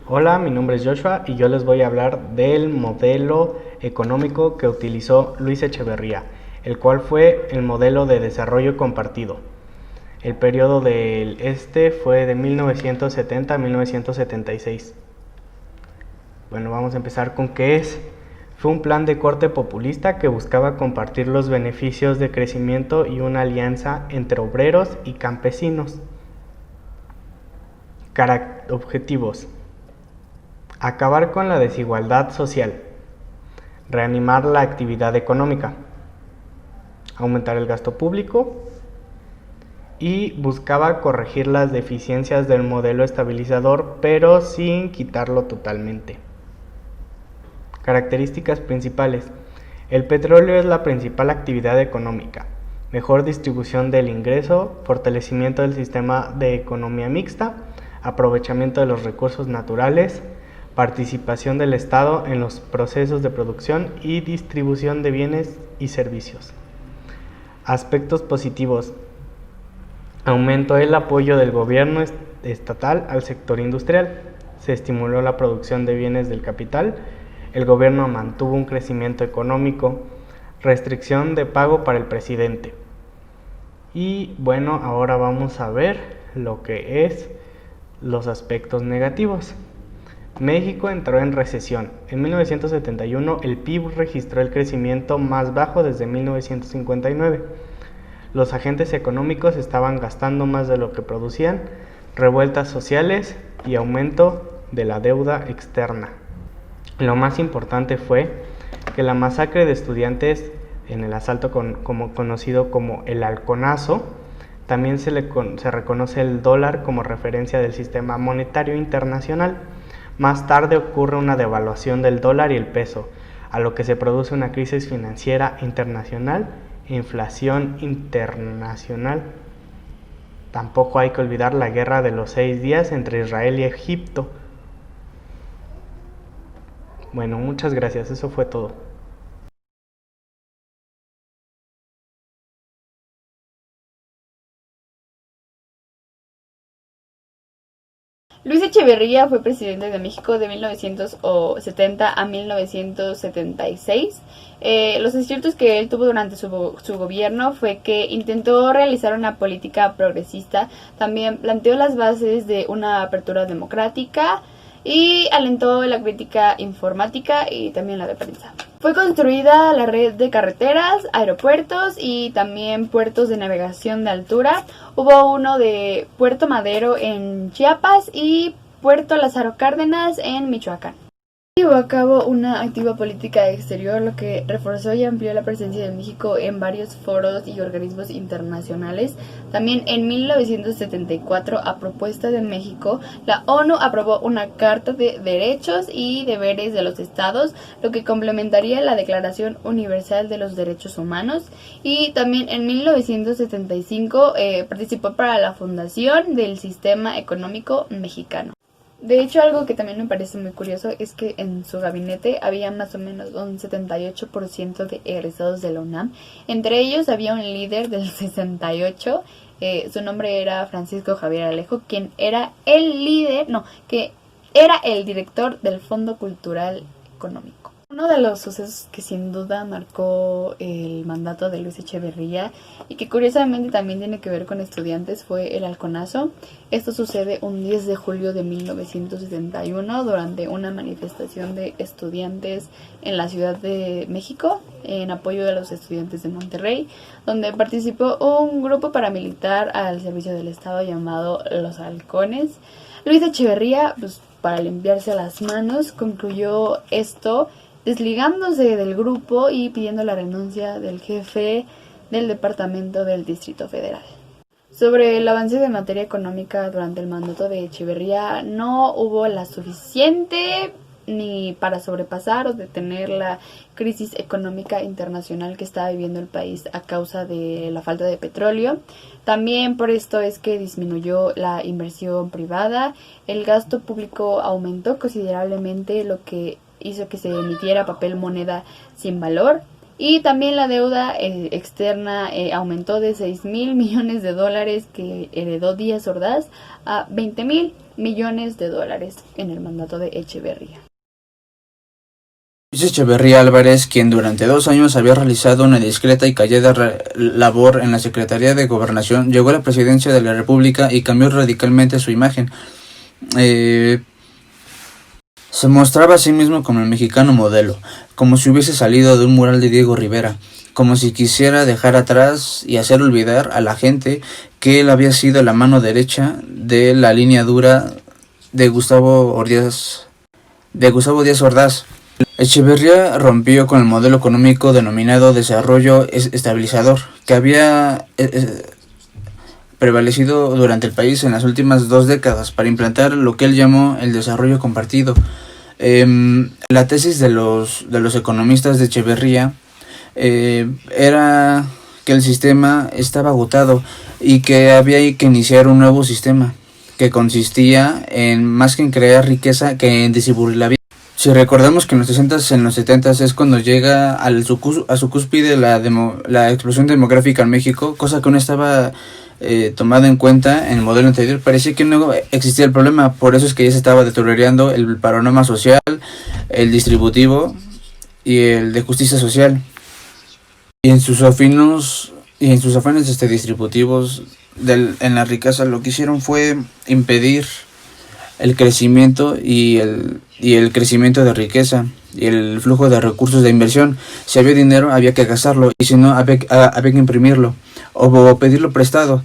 Hola, mi nombre es Joshua y yo les voy a hablar del modelo económico que utilizó Luis Echeverría, el cual fue el modelo de desarrollo compartido. El periodo del fue de 1970 a 1976. Bueno, vamos a empezar con qué es. Fue un plan de corte populista que buscaba compartir los beneficios de crecimiento y una alianza entre obreros y campesinos. Objetivos: acabar con la desigualdad social, reanimar la actividad económica, aumentar el gasto público y buscaba corregir las deficiencias del modelo estabilizador, pero sin quitarlo totalmente. Características principales: el petróleo es la principal actividad económica, mejor distribución del ingreso, fortalecimiento del sistema de economía mixta, aprovechamiento de los recursos naturales, participación del Estado en los procesos de producción y distribución de bienes y servicios. Aspectos positivos: aumentó el apoyo del gobierno estatal al sector industrial, se estimuló la producción de bienes del capital, el gobierno mantuvo un crecimiento económico, restricción de pago para el presidente. Y bueno, ahora vamos a ver lo que es los aspectos negativos. México entró en recesión. En 1971 el PIB registró el crecimiento más bajo desde 1959. Los agentes económicos estaban gastando más de lo que producían, revueltas sociales y aumento de la deuda externa. Lo más importante fue que la masacre de estudiantes en el asalto conocido como el Halconazo, también se reconoce el dólar como referencia del sistema monetario internacional. Más tarde ocurre una devaluación del dólar y el peso, a lo que se produce una crisis financiera internacional e inflación internacional. Tampoco hay que olvidar la guerra de los 6 días entre Israel y Egipto. Bueno, muchas gracias, eso fue todo. Luis Echeverría fue presidente de México de 1970 a 1976. Los aciertos que él tuvo durante su gobierno fue que intentó realizar una política progresista, también planteó las bases de una apertura democrática y alentó la crítica informática y también la de prensa. Fue construida la red de carreteras, aeropuertos y también puertos de navegación de altura. Hubo uno de Puerto Madero en Chiapas y Puerto Lázaro Cárdenas en Michoacán. Llevó a cabo una activa política exterior, lo que reforzó y amplió la presencia de México en varios foros y organismos internacionales. También en 1974, a propuesta de México, la ONU aprobó una Carta de Derechos y Deberes de los Estados, lo que complementaría la Declaración Universal de los Derechos Humanos. Y también en 1975 participó para la fundación del Sistema Económico Mexicano. De hecho, algo que también me parece muy curioso es que en su gabinete había más o menos un 78% de egresados de la UNAM. Entre ellos había un líder del 68, su nombre era Francisco Javier Alejo, quien era el líder, no, que era el director del Fondo Cultural Económico. Uno de los sucesos que sin duda marcó el mandato de Luis Echeverría y que curiosamente también tiene que ver con estudiantes fue el Halconazo. Esto sucede un 10 de julio de 1971 durante una manifestación de estudiantes en la Ciudad de México en apoyo de los estudiantes de Monterrey, donde participó un grupo paramilitar al servicio del Estado llamado Los Halcones. Luis Echeverría, pues, para limpiarse las manos, concluyó esto desligándose del grupo y pidiendo la renuncia del jefe del departamento del Distrito Federal. Sobre el avance de materia económica durante el mandato de Echeverría, no hubo la suficiente ni para sobrepasar o detener la crisis económica internacional que estaba viviendo el país a causa de la falta de petróleo. También por esto es que disminuyó la inversión privada, el gasto público aumentó considerablemente, lo que hizo que se emitiera papel moneda sin valor. Y también la deuda externa aumentó de 6.000 millones de dólares que heredó Díaz Ordaz a 20.000 millones de dólares en el mandato de Echeverría. Luis Echeverría Álvarez, quien durante 2 años había realizado una discreta y callada labor en la Secretaría de Gobernación, llegó a la presidencia de la República y cambió radicalmente su imagen. Se mostraba a sí mismo como el mexicano modelo, como si hubiese salido de un mural de Diego Rivera, como si quisiera dejar atrás y hacer olvidar a la gente que él había sido la mano derecha de la línea dura de Gustavo Díaz Ordaz. Echeverría rompió con el modelo económico denominado desarrollo estabilizador, que había prevalecido durante el país en las últimas 2 décadas, para implantar lo que él llamó el desarrollo compartido. La tesis de los economistas de Echeverría era que el sistema estaba agotado y que había que iniciar un nuevo sistema que consistía en más que en crear riqueza que en distribuir la vida. Si recordamos que en los 60s, en los 70s es cuando llega a su cúspide la explosión demográfica en México, cosa que no estaba tomada en cuenta en el modelo anterior. Parecía que no existía el problema, por eso es que ya se estaba deteriorando el panorama social, el distributivo y el de justicia social. Y en sus afanes distributivos en la riqueza, lo que hicieron fue impedir el crecimiento y el crecimiento de riqueza y el flujo de recursos de inversión. Si había dinero había que gastarlo, y si no había que imprimirlo o pedirlo prestado.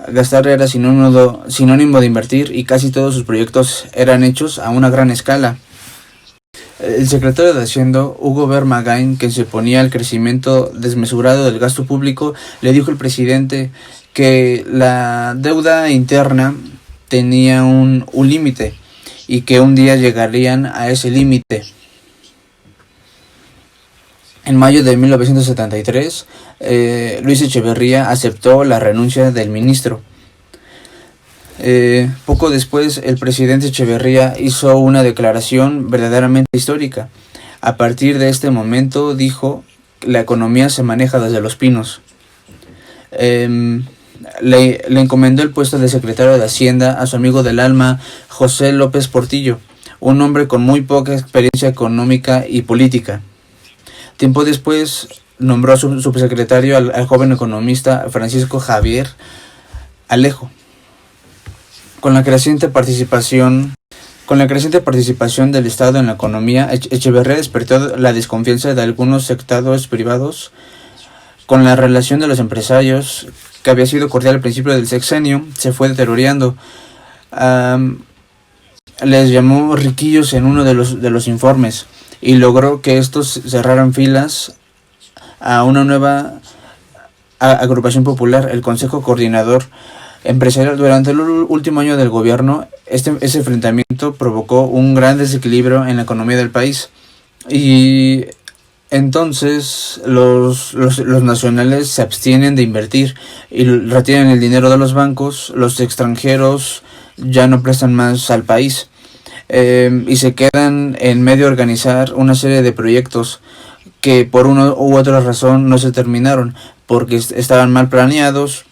Gastar era sinónimo de invertir, y casi todos sus proyectos eran hechos a una gran escala. El secretario de Hacienda, Hugo Vermagain, que se oponía al crecimiento desmesurado del gasto público, le dijo al presidente que la deuda interna tenía un límite y que un día llegarían a ese límite. En mayo de 1973, Luis Echeverría aceptó la renuncia del ministro. Poco después, el presidente Echeverría hizo una declaración verdaderamente histórica. A partir de este momento, dijo, la economía se maneja desde los pinos. Le encomendó el puesto de secretario de Hacienda a su amigo del alma, José López Portillo, un hombre con muy poca experiencia económica y política. Tiempo después, nombró a su subsecretario al joven economista Francisco Javier Alejo. Con la creciente participación del Estado en la economía, Echeverría despertó la desconfianza de algunos sectores privados con la relación de los empresarios, que había sido cordial al principio del sexenio, se fue deteriorando. Les llamó riquillos en uno de los informes y logró que estos cerraran filas a una nueva agrupación popular, el Consejo Coordinador Empresarial. Durante el último año del gobierno, ese enfrentamiento provocó un gran desequilibrio en la economía del país, y entonces los nacionales se abstienen de invertir y retiran el dinero de los bancos. Los extranjeros ya no prestan más al país, y se quedan en medio de organizar una serie de proyectos que por una u otra razón no se terminaron, porque estaban mal planeados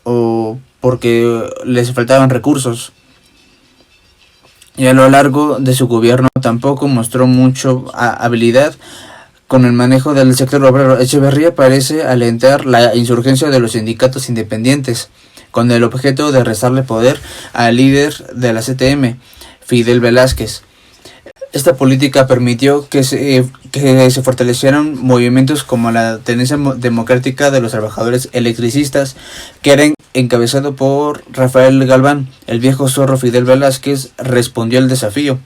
o porque les faltaban recursos. Y a lo largo de su gobierno tampoco mostró mucho habilidad con el manejo del sector obrero. Echeverría parece alentar la insurgencia de los sindicatos independientes, con el objeto de restarle poder al líder de la CTM, Fidel Velázquez. Esta política permitió que se fortalecieran movimientos como la Tendencia Democrática de los Trabajadores Electricistas, que era encabezado por Rafael Galván. El viejo zorro Fidel Velázquez respondió al desafío.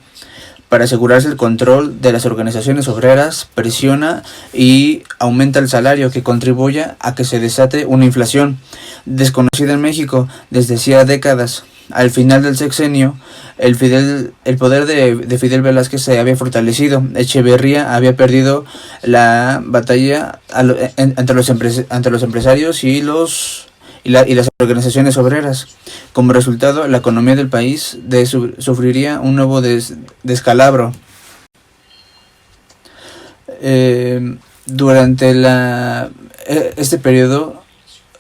Para asegurarse el control de las organizaciones obreras, presiona y aumenta el salario, que contribuya a que se desate una inflación desconocida en México desde hacía décadas. Al final del sexenio, el poder de Fidel Velázquez se había fortalecido. Echeverría había perdido la batalla entre los empresarios y las organizaciones obreras. Como resultado, la economía del país sufriría un nuevo descalabro. Durante este periodo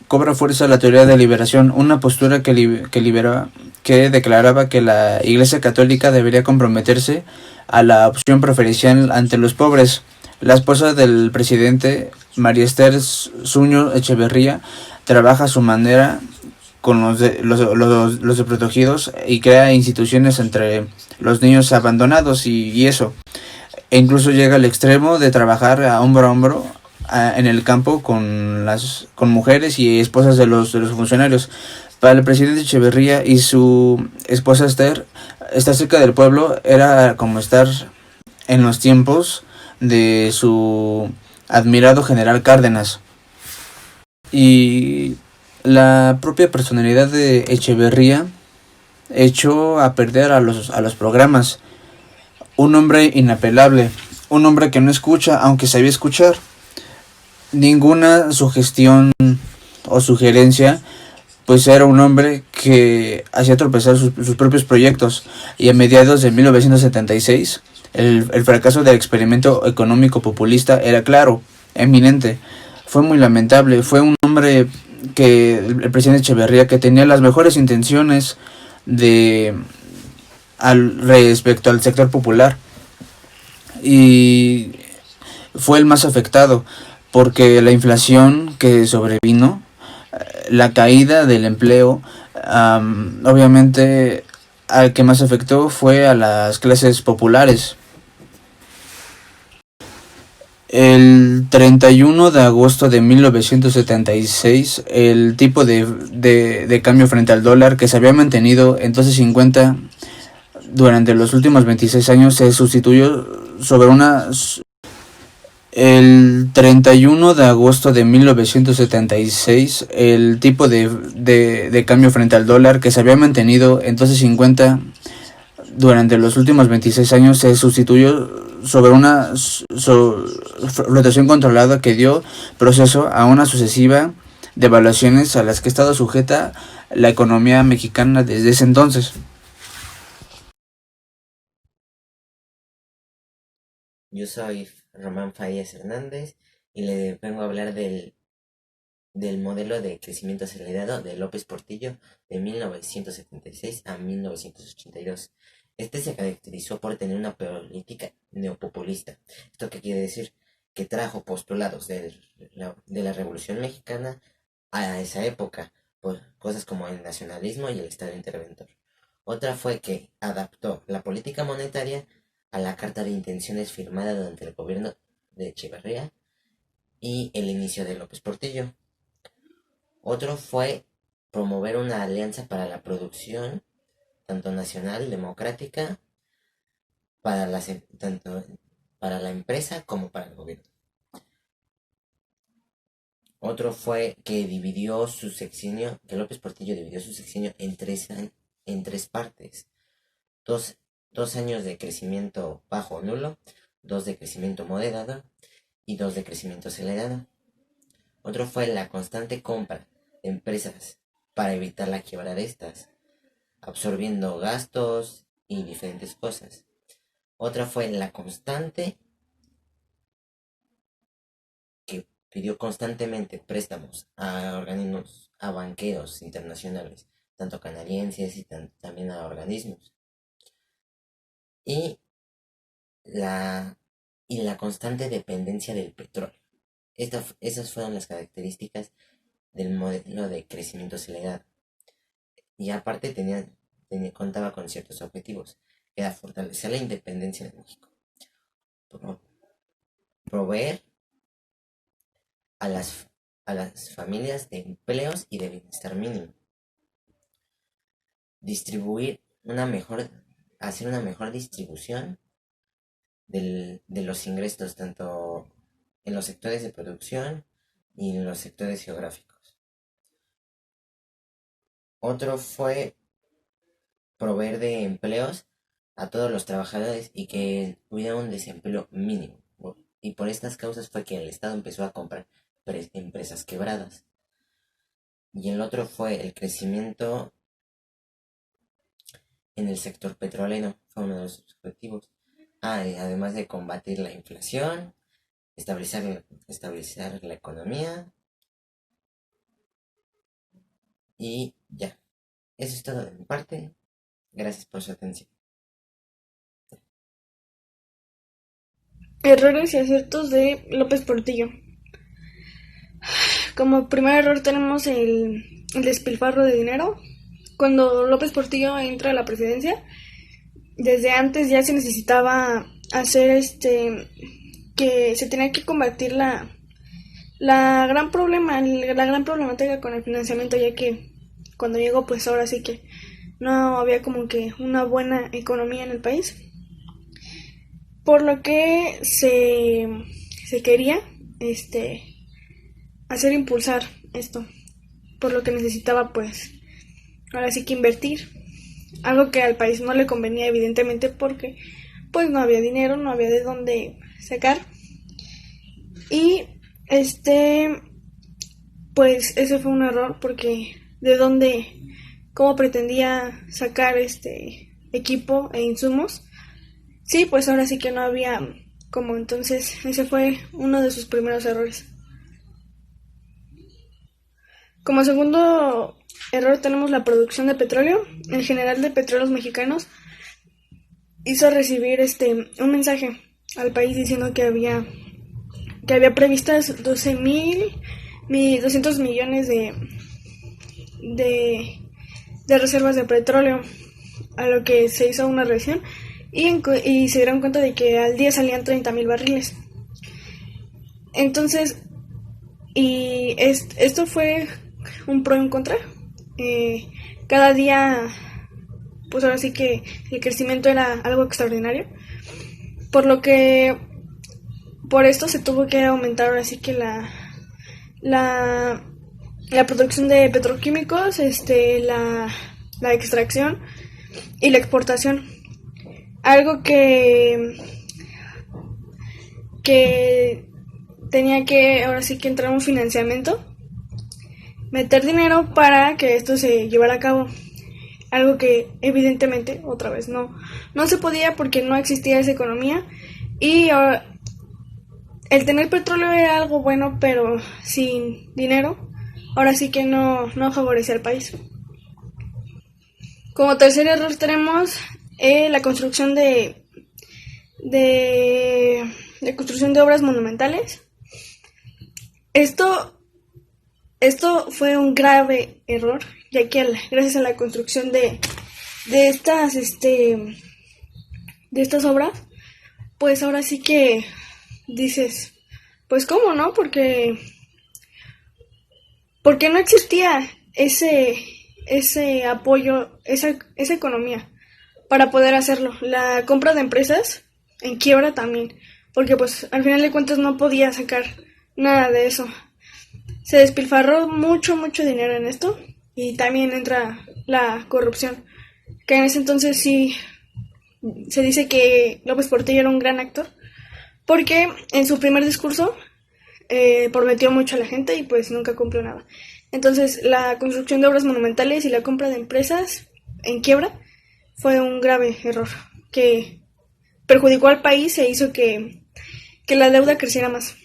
cobra fuerza la teoría de liberación, una postura que declaraba que la Iglesia Católica debería comprometerse a la opción preferencial ante los pobres. La esposa del presidente, María Esther Suño Echeverría, trabaja a su manera con los desprotegidos y crea instituciones entre los niños abandonados y eso. E incluso llega al extremo de trabajar a hombro en el campo con mujeres y esposas de los funcionarios. Para el presidente Echeverría y su esposa Esther, estar cerca del pueblo era como estar en los tiempos de su admirado general Cárdenas. Y la propia personalidad de Echeverría echó a perder a los programas. Un hombre inapelable, un hombre que no escucha aunque sabía escuchar. Ninguna sugestión o sugerencia, pues era un hombre que hacía tropezar sus propios proyectos. Y a mediados de 1976, el fracaso del experimento económico populista era claro, eminente. Fue muy lamentable. Fue un hombre que el presidente Echeverría, que tenía las mejores intenciones respecto al sector popular, y fue el más afectado porque la inflación que sobrevino, la caída del empleo, obviamente al que más afectó fue a las clases populares. El 31 de agosto de 1976, el tipo de cambio frente al dólar, que se había mantenido en 12.50 durante los últimos 26 años, se sustituyó sobre el 31 de agosto de 1976, el tipo de cambio frente al dólar, que se había mantenido en 12.50 durante los últimos 26 años, se sustituyó sobre una flotación controlada que dio proceso a una sucesiva devaluaciones a las que ha estado sujeta la economía mexicana desde ese entonces. Yo soy Román Farías Hernández y le vengo a hablar del modelo de crecimiento acelerado de López Portillo de 1976 a 1982. Este se caracterizó por tener una política neopopulista. ¿Esto qué quiere decir? Que trajo postulados de la Revolución Mexicana a esa época, por cosas como el nacionalismo y el Estado interventor. Otra fue que adaptó la política monetaria a la carta de intenciones firmada durante el gobierno de Echeverría y el inicio de López Portillo. Otro fue promover una alianza para la producción, tanto nacional, democrática, tanto para la empresa como para el gobierno. Otro fue que que López Portillo dividió su sexenio en tres partes. Dos años de crecimiento bajo o nulo, 2 de crecimiento moderado y 2 de crecimiento acelerado. Otro fue la constante compra de empresas para evitar la quiebra de estas, absorbiendo gastos y diferentes cosas. Otra fue la constante que pidió constantemente préstamos a organismos, a banqueros internacionales, tanto canadienses y también a organismos. Y la constante dependencia del petróleo. Esas fueron las características del modelo de crecimiento acelerado. Y aparte contaba con ciertos objetivos, que era fortalecer la independencia de México, proveer a las familias de empleos y de bienestar mínimo, hacer una mejor distribución de los ingresos, tanto en los sectores de producción y en los sectores geográficos. Otro fue proveer de empleos a todos los trabajadores y que hubiera un desempleo mínimo. Y por estas causas fue que el Estado empezó a comprar empresas quebradas. Y el otro fue el crecimiento en el sector petrolero, fue uno de los objetivos. Y además de combatir la inflación estabilizar la economía y ya. Eso es todo de mi parte. Gracias por su atención. Errores y aciertos de López Portillo. Como primer error tenemos el despilfarro de dinero. Cuando López Portillo entra a la presidencia, desde antes ya se necesitaba hacer que se tenía que combatir la gran problemática con el financiamiento, ya que cuando llegó, pues ahora sí que no había como que una buena economía en el país, por lo que se quería hacer impulsar esto, por lo que necesitaba pues ahora sí que invertir, algo que al país no le convenía evidentemente porque pues no había dinero, no había de dónde sacar. Y pues ese fue un error porque cómo pretendía sacar equipo e insumos. Sí, pues ahora sí que no había como, entonces ese fue uno de sus primeros errores. Como segundo error tenemos la producción de petróleo. El general de Petróleos Mexicanos hizo recibir un mensaje al país diciendo que había previstas 200 millones de reservas de petróleo, a lo que se hizo una revisión y se dieron cuenta de que al día salían 30,000 barriles. Entonces, y esto fue un pro y un contra. Cada día, pues ahora sí que el crecimiento era algo extraordinario, por lo que por esto se tuvo que aumentar ahora sí que la producción de petroquímicos, la extracción y la exportación. Algo que tenía que ahora sí que entrar un financiamiento, meter dinero para que esto se llevara a cabo. Algo que evidentemente otra vez no se podía porque no existía esa economía y el tener petróleo era algo bueno, pero sin dinero ahora sí que no favorecía al país. Como tercer error tenemos la construcción de obras monumentales. Esto fue un grave error, ya que gracias a la construcción de estas obras, pues ahora sí que dices, pues cómo, ¿no? Porque no existía ese apoyo, esa economía para poder hacerlo. La compra de empresas en quiebra también, porque pues al final de cuentas no podía sacar nada de eso. Se despilfarró mucho dinero en esto y también entra la corrupción, que en ese entonces sí se dice que López Portillo era un gran actor, porque en su primer discurso prometió mucho a la gente y pues nunca cumplió nada. Entonces la construcción de obras monumentales y la compra de empresas en quiebra fue un grave error que perjudicó al país e hizo que la deuda creciera más.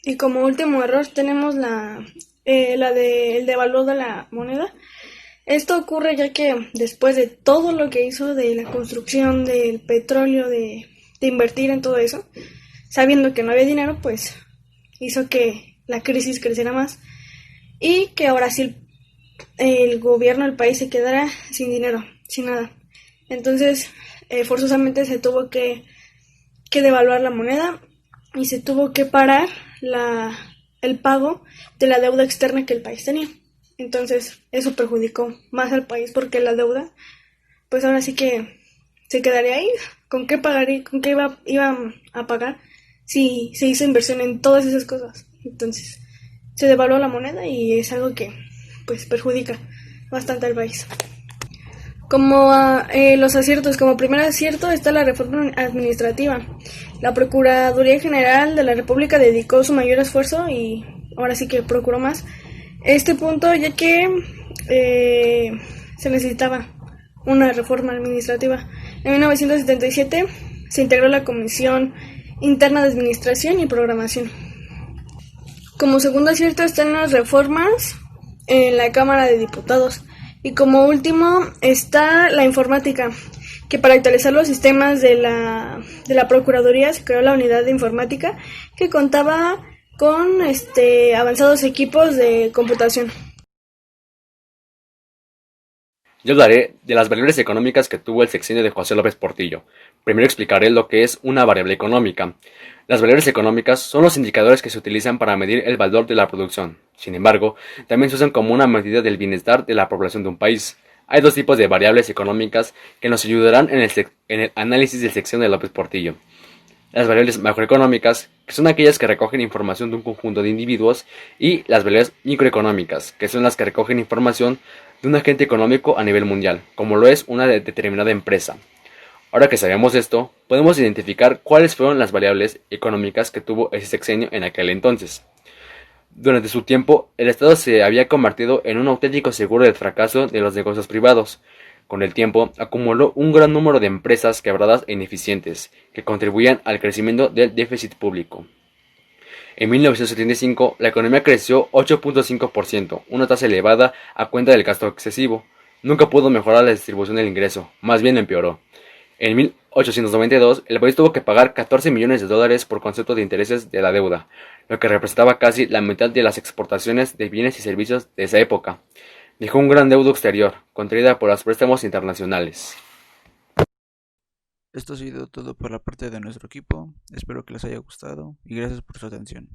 Y como último error tenemos el devaluado de la moneda. Esto ocurre ya que después de todo lo que hizo de la construcción del petróleo, de invertir en todo eso, sabiendo que no había dinero, pues hizo que la crisis creciera más y que ahora sí el gobierno del país se quedara sin dinero, sin nada. Entonces, forzosamente se tuvo que devaluar la moneda y se tuvo que parar el pago de la deuda externa que el país tenía. Entonces, eso perjudicó más al país porque la deuda, pues ahora sí que se quedaría ahí. ¿Con qué pagaría? ¿Con qué iba a pagar si se hizo inversión en todas esas cosas? Entonces, se devaluó la moneda y es algo que pues perjudica bastante al país. Como los aciertos, como primer acierto está la reforma administrativa. La Procuraduría General de la República dedicó su mayor esfuerzo y ahora sí que procuró más este punto, ya que se necesitaba una reforma administrativa. En 1977 se integró la Comisión interna de administración y programación. Como segundo acierto están las reformas en la Cámara de Diputados. Y como último está la informática, que para actualizar los sistemas de la Procuraduría se creó la unidad de informática que contaba con avanzados equipos de computación. Yo hablaré de las variables económicas que tuvo el sexenio de José López Portillo. Primero explicaré lo que es una variable económica. Las variables económicas son los indicadores que se utilizan para medir el valor de la producción. Sin embargo, también se usan como una medida del bienestar de la población de un país. Hay dos tipos de variables económicas que nos ayudarán en el análisis del sexenio de López Portillo. Las variables macroeconómicas, que son aquellas que recogen información de un conjunto de individuos, y las variables microeconómicas, que son las que recogen información de un agente económico a nivel mundial, como lo es una determinada empresa. Ahora que sabemos esto, podemos identificar cuáles fueron las variables económicas que tuvo ese sexenio en aquel entonces. Durante su tiempo, el Estado se había convertido en un auténtico seguro del fracaso de los negocios privados. Con el tiempo, acumuló un gran número de empresas quebradas e ineficientes, que contribuían al crecimiento del déficit público. En 1975, la economía creció 8.5%, una tasa elevada a cuenta del gasto excesivo. Nunca pudo mejorar la distribución del ingreso, más bien empeoró. En 1892, el país tuvo que pagar 14 millones de dólares por concepto de intereses de la deuda, lo que representaba casi la mitad de las exportaciones de bienes y servicios de esa época. Dejó un gran deuda exterior, contraída por los préstamos internacionales. Esto ha sido todo por la parte de nuestro equipo. Espero que les haya gustado y gracias por su atención.